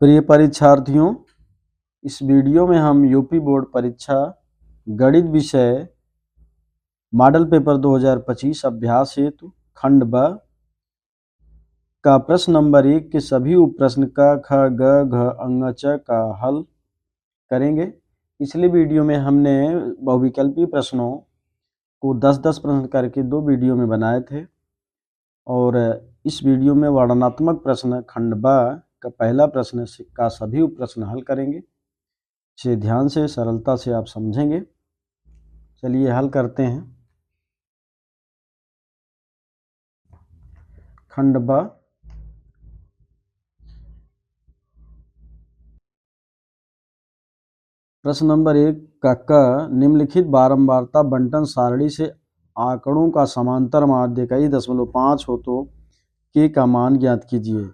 प्रिय परीक्षार्थियों, इस वीडियो में हम यूपी बोर्ड परीक्षा गणित विषय मॉडल पेपर 2025 अभ्यास हेतु खंड ब का प्रश्न नंबर 1 के सभी उप प्रश्न का ख ग घ अंग च का हल करेंगे। पिछले वीडियो में हमने बहुविकल्पीय प्रश्नों को 10-10 प्रश्न करके 2 वीडियो में बनाए थे और इस वीडियो में वर्णनात्मक प्रश्न खंड ब का पहला प्रश्न का सभी उप प्रश्न हल करेंगे। इसे ध्यान से सरलता से आप समझेंगे। चलिए हल करते हैं। खंड ब प्रश्न नंबर 1 का क निम्नलिखित बारंबारता बंटन सारणी से आंकड़ों का समांतर माध्य 21.5 हो तो के का मान ज्ञात कीजिए।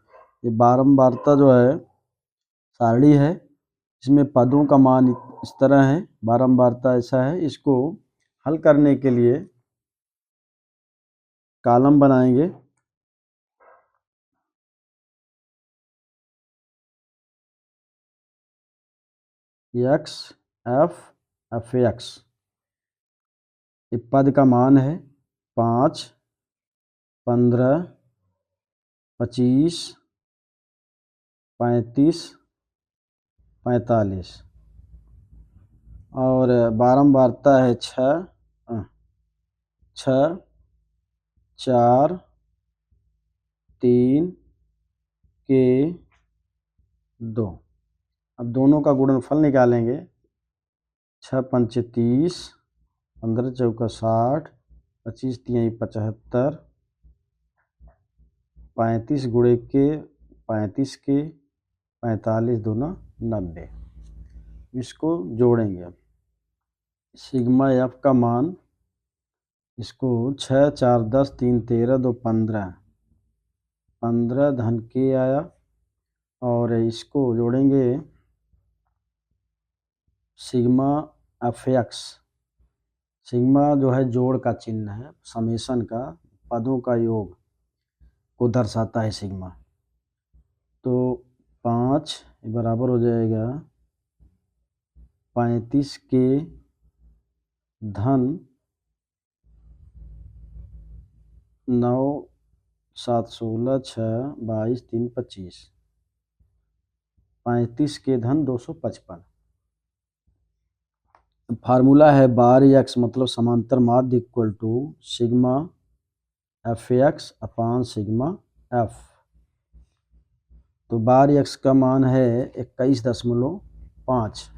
ये बारंबारता जो है सारणी है, इसमें पदों का मान इस तरह है। बारंबारता ऐसा है, इसको हल करने के लिए कॉलम बनाएंगे। एक्स एफ एफ एक्स, पद का मान है 5, 15, 25, 35, 45 और बारंबारता है 6, 4, 3 के 2। अब दोनों का गुणनफल निकालेंगे। 6 पंचे 30, 15 चौका 60, 25 तिहाई 75, 35 गुणे के 35 के 45 दूना 90। इसको जोड़ेंगे। सिग्मा एफ का मान, इसको 6, 4, 10, 3, 13, 2, 15, 15 धन के आया और इसको जोड़ेंगे सिग्मा एफ एक्स। सिग्मा जो है जोड़ का चिन्ह है, समेशन का, पदों का योग को दर्शाता है सिग्मा। तो 5 बराबर हो जाएगा 35 के धन 9, 7, 16, 6, 22, 3, 25, 35 के धन 255। फार्मूला है बार एक्स मतलब समांतर माध्य equal to sigma f x upon sigma f. तो बार एक्स का मान है 21.5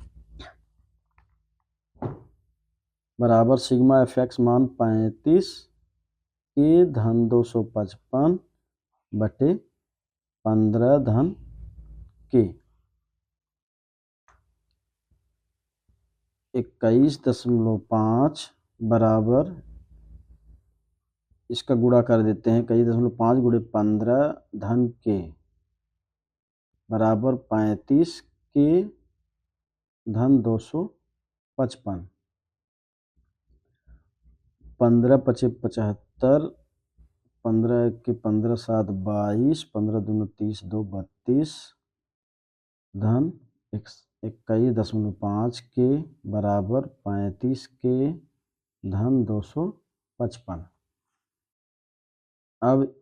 बराबर सिग्मा एफ एक्स मान 35 के धन 255 बटे 15 धन के 21.5 बराबर, इसका गुणा कर देते हैं। 21.5 गुणे 15 धन के बराबर 35 के धन 255। 15 पचे 75, 15 के 15 7 22, 15 दूनी 30, 2 32 धन 21.5 के बराबर 35 के धन 255। अब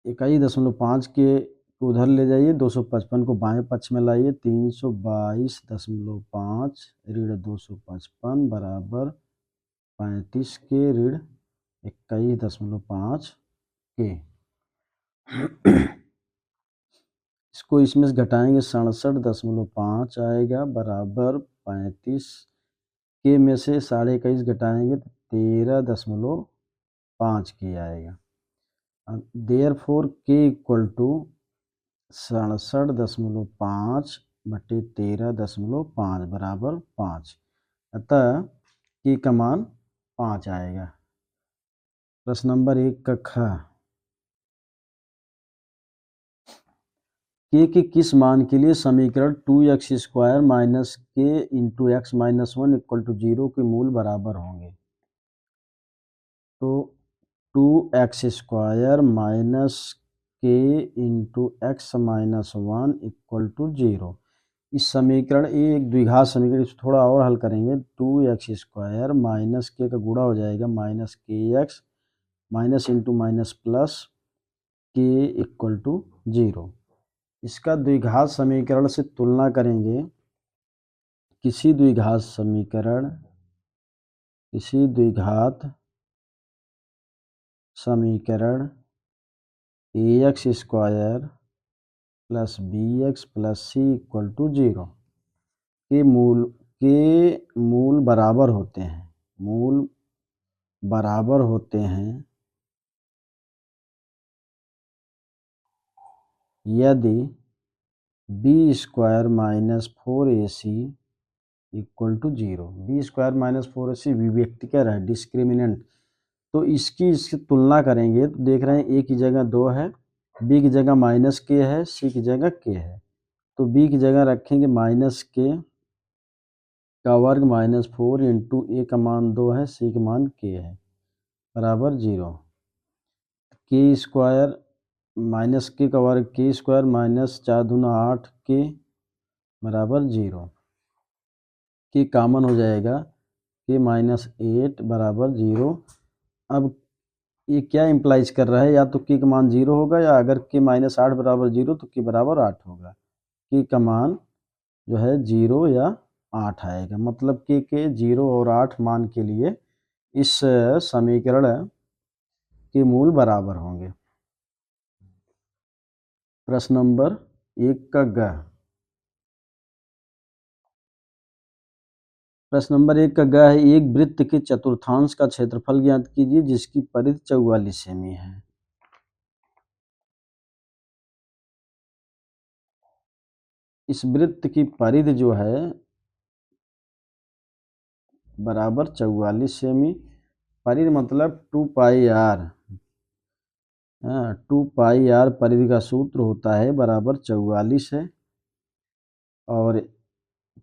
21.5 के उधर ले जाइए, 255 को बाएं पक्ष में लाइए। 322.5 ऋण 255 बराबर 35 के ऋण 21.5 के। इसको इसमें से घटाएंगे, 67.5 आएगा बराबर 35 के में से 21.5 घटाएंगे तो 13.5 के आएगा। अब देयरफॉर के इक्वल टू 67.5 बटे 13.5 बराबर 5। अतः के का मान 5 आएगा। प्रश्न नंबर 1 का ख, के किस मान के लिए समीकरण 2x² minus k into x minus 1 equal to 0 के मूल बराबर होंगे। तो 2x² minus k into x minus 1 equal to 0। इस समीकरण ये एक द्विघात समीकरण, इसको थोड़ा और हल करेंगे। 2x² माइनस के का गुणा हो जाएगा माइनस के x minus into minus plus के इक्वल टू 0। इसका द्विघात समीकरण से तुलना करेंगे। किसी द्विघात समीकरण ax² plus bx plus c equal to 0 के मूल बराबर होते हैं यदि b² minus 4ac equal to 0। b² minus 4ac विभक्तिकर है, डिस्क्रिमिनेंट। तो इसकी तुलना करेंगे तो देख रहे हैं a की जगह 2 है, b की जगह माइनस के है, c की जगह के है। तो b की जगह रखेंगे माइनस के का वर्ग माइनस 4 इंटू a का मान 2 है, c का मान k है, बराबर 0। k² माइनस के का वर्ग k² माइनस 4 दूना 8 के बराबर 0। के कॉमन हो जाएगा, के माइनस 8 बराबर 0। अब ये क्या इम्प्लाइज कर रहा है, या तो के का मान 0 होगा, या अगर के माइनस 8 बराबर 0 तो के बराबर 8 होगा। के का मान जो है 0 या 8 आएगा, मतलब के 0 और 8 मान के लिए इस समीकरण के मूल बराबर होंगे। प्रश्न नंबर 1 का ग। प्रश्न नंबर 1 का ग है, एक वृत्त के चतुर्थांश का क्षेत्रफल ज्ञात कीजिए जिसकी परिधि 44 सेमी है। इस वृत्त की परिधि जो है बराबर 44 सेमी। परिधि मतलब 2πr, 2πr परिधि का सूत्र होता है बराबर 44 है। और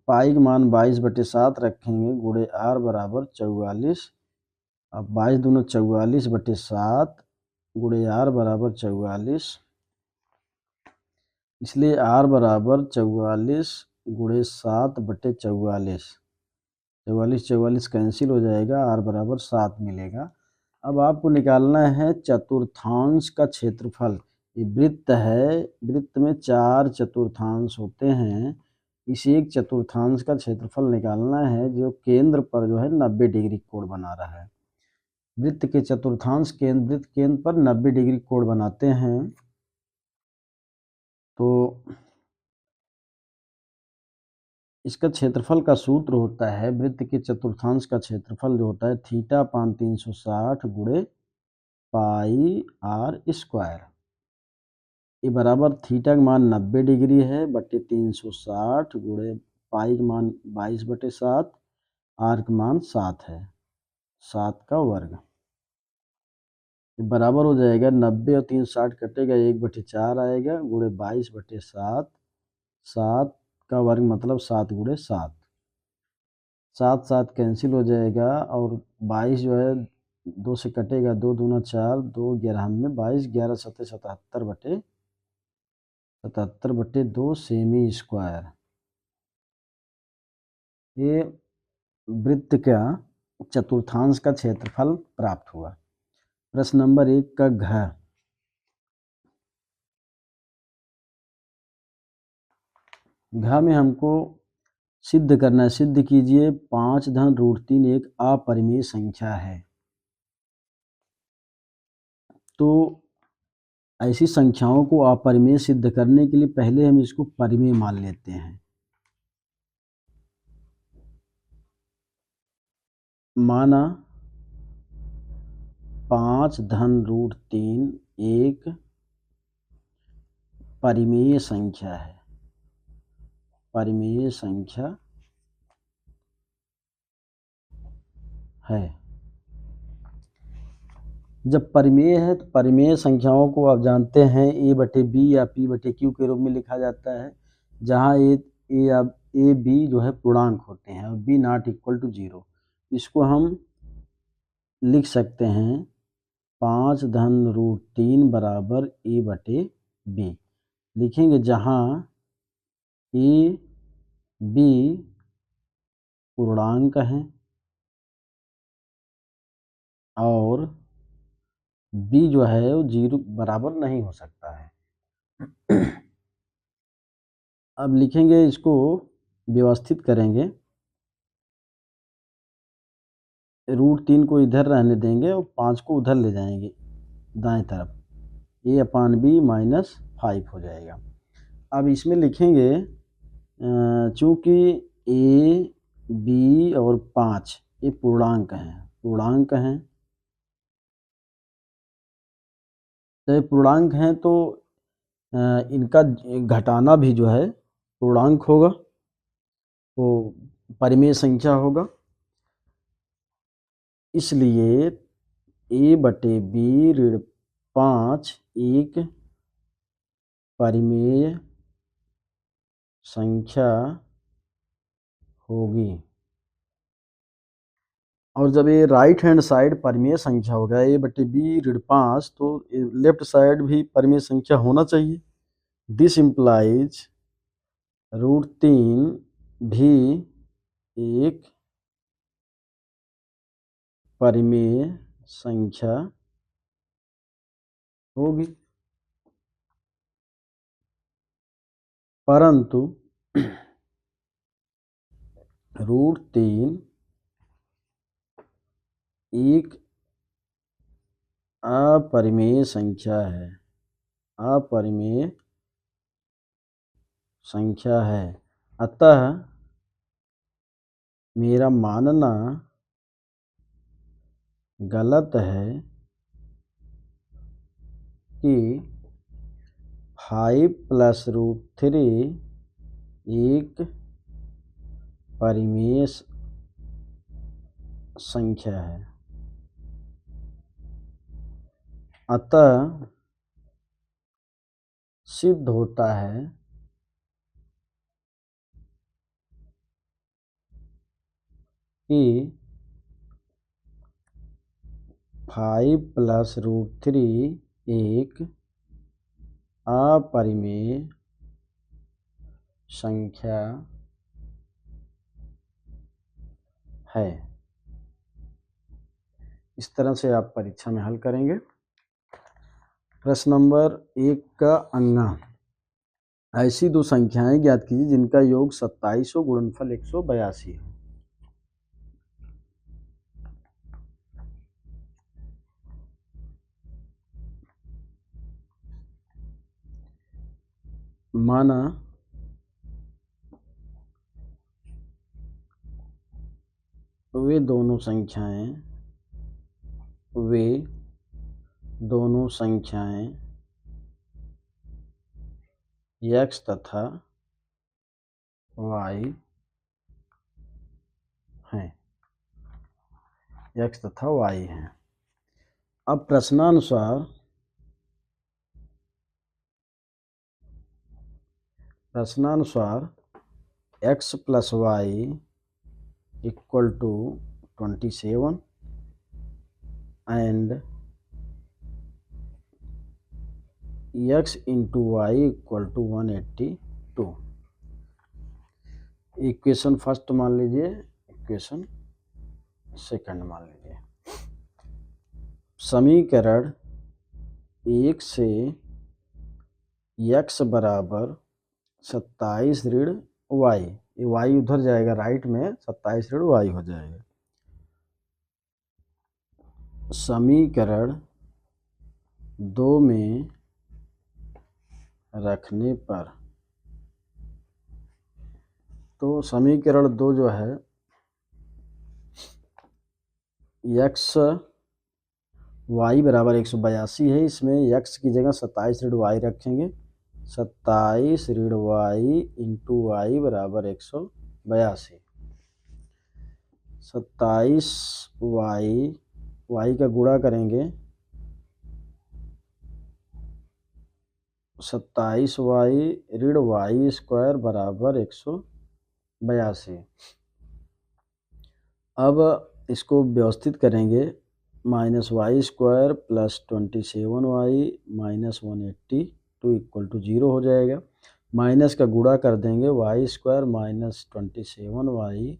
पाई का मान 22/7 रखेंगे, गुणे r बराबर 44। अब 22 दूना 44/7 गुणे r बराबर 44, इसलिए r बराबर 44 गुणे 7/44। 44 कैंसिल हो जाएगा, r बराबर 7 मिलेगा। अब आपको निकालना है चतुर्थांश का क्षेत्रफल। ये वृत्त है, वृत्त में 4 चतुर्थांश होते हैं। इस एक चतुर्थांश का क्षेत्रफल निकालना है जो केंद्र पर जो है 90 डिग्री कोण बना रहा है। वृत्त के चतुर्थांश वृत्त केंद्र पर 90 डिग्री कोण बनाते हैं। तो इसका क्षेत्रफल का सूत्र होता है, वृत्त के चतुर्थांश का क्षेत्रफल जो होता है θ/360 गुणे πr²। ये बराबर थीटा का मान 90 डिग्री है बटे 360 गुणे पाई का मान 22/7, आर का मान 7 है, 7 का वर्ग। ये बराबर हो जाएगा 90 और 360 कटेगा 1/4 आएगा गुणे 22/7, 7 का वर्ग मतलब 7 गुणे 7, 7 कैंसिल हो जाएगा। और 22 जो है 2 से कटेगा, 2 दूना 4, 2 11 में 22, 11 7 77/2 सेमी स्क्वायर। ये वृत्त का चतुर्थांश का क्षेत्रफल प्राप्त हुआ। प्रश्न नंबर 1 का घ। घ में हमको सिद्ध करना है। सिद्ध कीजिए 5√3 एक अपरिमेय संख्या है। तो ऐसी संख्याओं को अपरिमेय सिद्ध करने के लिए पहले हम इसको परिमेय मान लेते हैं। माना 5√3 एक परिमेय संख्या है। परिमेय संख्या है। जब परिमेय है तो परिमेय संख्याओं को आप जानते हैं a/b या p/q के रूप में लिखा जाता है, जहाँ a b जो है पूर्णांक होते हैं और b ≠ 0। इसको हम लिख सकते हैं 5 धन रूट 3 बराबर ए बटे बी। लिखेंगे जहाँ ए बी पूर्णांक हैं और बी जो है वो 0 बराबर नहीं हो सकता है। अब लिखेंगे, इसको व्यवस्थित करेंगे, रूट 3 को इधर रहने देंगे और 5 को उधर ले जाएंगे दाएं तरफ, ए अपान बी माइनस 5 हो जाएगा। अब इसमें लिखेंगे चूँकि ए बी और 5 ये पूर्णांक हैं, तो पूर्णांक हैं तो इनका घटाना भी जो है पूर्णांक होगा, वो परिमेय संख्या होगा। इसलिए ए बटे बी ऋण 5 एक परिमेय संख्या होगी। और जब ये राइट हैंड साइड परिमेय संख्या होगा ए बटे बी ऋण 5, तो लेफ्ट साइड भी परिमेय संख्या होना चाहिए। दिस इम्प्लाइज रूट 3 भी एक परिमेय संख्या होगी, परंतु रूट 3 एक अपरिमेय संख्या है, अपरिमेय संख्या है। अतः मेरा मानना गलत है कि 5 प्लस रूट 3 एक परिमेय संख्या है। अतः सिद्ध होता है कि 5 प्लस रूट 3 एक अपरिमेय संख्या है। इस तरह से आप परीक्षा में हल करेंगे। प्रश्न नंबर 1 का अंगा, ऐसी दो संख्याएं ज्ञात कीजिए जिनका योग 27 हो, गुणनफल 182 है। माना वे दोनों संख्याएं x तथा y हैं, x तथा y हैं। अब प्रश्नानुसार x plus y equal to 27 and x into y equal to 182। Equation first मान लीजिए, इक्वेशन सेकंड मान लीजिए। समीकरण 1 से x बराबर 27 ऋण y, ये y उधर जाएगा राइट में, 27 ऋण y हो जाएगा। समीकरण 2 में रखने पर, तो समीकरण 2 जो है x y बराबर 182 है, इसमें x की जगह 27 ऋण y रखेंगे। 27 ऋण y इंटू y बराबर 182। 27 y का गुणा करेंगे, 27 y ऋण y स्क्वायर बराबर 182। अब इसको व्यवस्थित करेंगे, minus y square plus 27y minus 182 equal to 0 हो जाएगा। माइनस का गुणा कर देंगे, y square minus 27y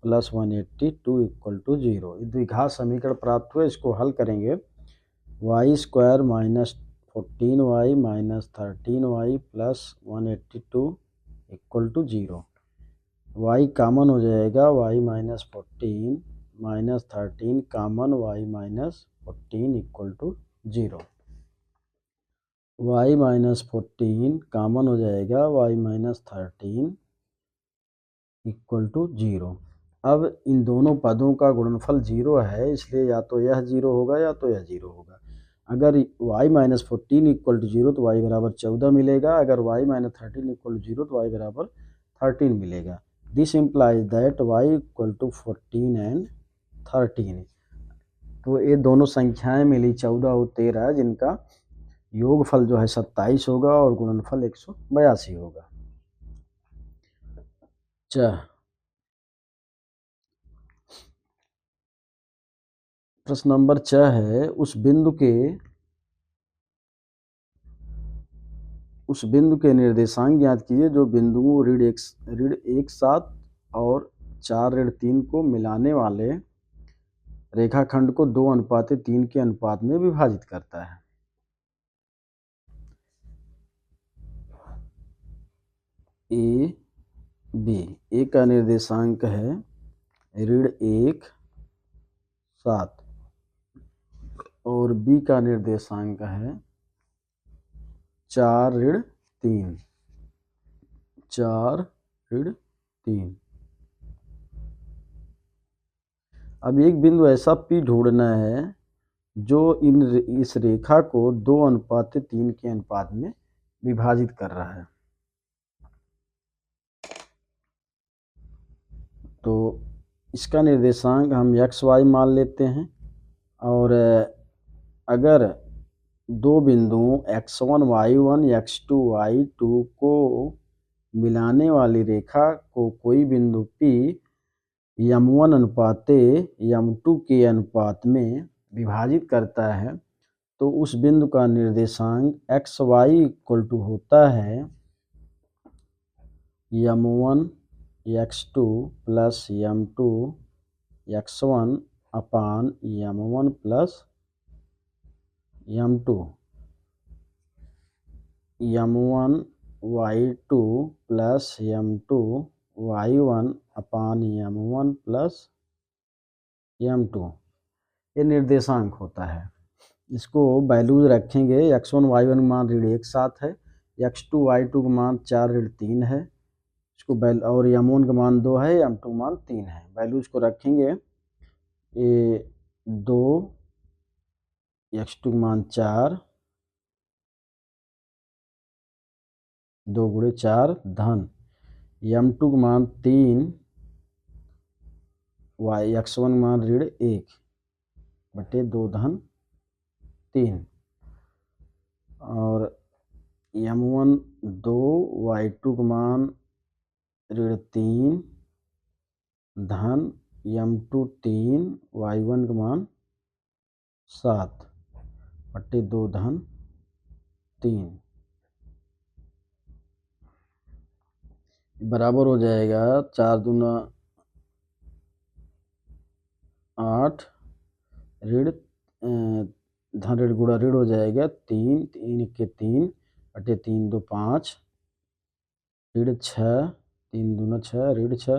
plus 182 equal to 0। द्विघात समीकरण प्राप्त हुआ, इसको हल करेंगे। Y square minus 14y minus 13y plus 182 equal to 0। y common हो जाएगा, y minus 14 minus 13 common, y minus 14 equal to 0। y minus 14 common हो जाएगा, y माइनस 13 इक्वल टू 0। अब इन दोनों पदों का गुणनफल 0 है, इसलिए या तो यह 0 होगा या तो यह 0 होगा। अगर y माइनस 14 इक्वल टू 0 तो y बराबर 14 मिलेगा। अगर y माइनस 13 इक्वल टू 0 तो y बराबर 13 मिलेगा। This implies that y equal to 14 and 13। तो ये दोनों संख्याएं मिली 14 और 13, जिनका योगफल जो है 27 होगा और गुणनफल 182 होगा। प्रश्न नंबर 6 है, उस बिंदु के निर्देशांक ज्ञात कीजिए जो बिंदुओं ऋण 1 और 4-3 को मिलाने वाले रेखाखंड को 2:3 के अनुपात में विभाजित करता है। ए बी का निर्देशांक है ऋण 1 7 और बी का निर्देशांक है 4-3। अब एक बिंदु ऐसा P ढूंढना है जो इस रेखा को 2:3 के अनुपात में विभाजित कर रहा है। तो इसका निर्देशांक हम XY मान लेते हैं, और अगर दो बिंदुओं X1 Y1 X2 Y2 को मिलाने वाली रेखा को कोई बिंदु P M1 अनुपाते M2 के अनुपात में विभाजित करता है, तो उस बिंदु का निर्देशांक XY इक्वल टू होता है M1 X2 plus M2 X1 अपान M1 plus M2 M1 Y2 plus M2 Y1 अपान M1 प्लस M2। ये निर्देशांक होता है। इसको वैल्यूज रखेंगे। X1 Y1 का मान ऋण 1 7 है, X2 Y2 का मान 4-3 है, इसको और M1 का मान 2 है, M2 का मान 3 है। वैल्यूज को रखेंगे, ये 2, X2 का मान 4, 2 गुणे 4 धन M2 का मान 3, X1 का मान ऋण 1 बटे 2 धन 3, और M1 2 Y2 का मान ऋण 3 धन M2 3 Y1 का मान 7 बटे 2 धन 3 बराबर हो जाएगा 4 दूना 8 ऋण धन ऋण गुणा ऋण हो जाएगा 3 3 के 3 बटे 3 2 5 ऋण 6 3 दूना 6 ऋण 6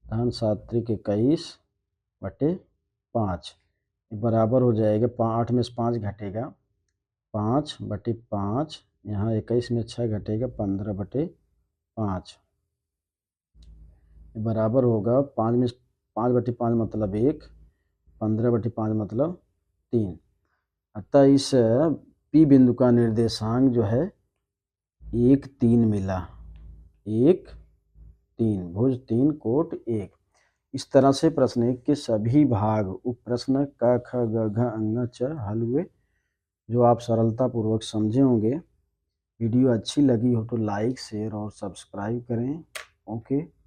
धन 7 3 21 बटे 5 बराबर हो जाएगा 8 में से 5 घटेगा 5 बटे 5, यहाँ 21 में 6 घटेगा 15 बटे 5 बराबर होगा 5 में 5 बटे 5 मतलब 1, 15 बटे 5 मतलब 3। अतः इस P बिंदु का निर्देशांक जो है 1 3 मिला, 1 3 भुज 3 कोट 1। इस तरह से प्रश्न 1 के सभी भाग उप प्रश्न क ख ग घ अंग च हल हुए, जो आप सरलतापूर्वक समझे होंगे। वीडियो अच्छी लगी हो तो लाइक शेयर और सब्सक्राइब करें। ओके।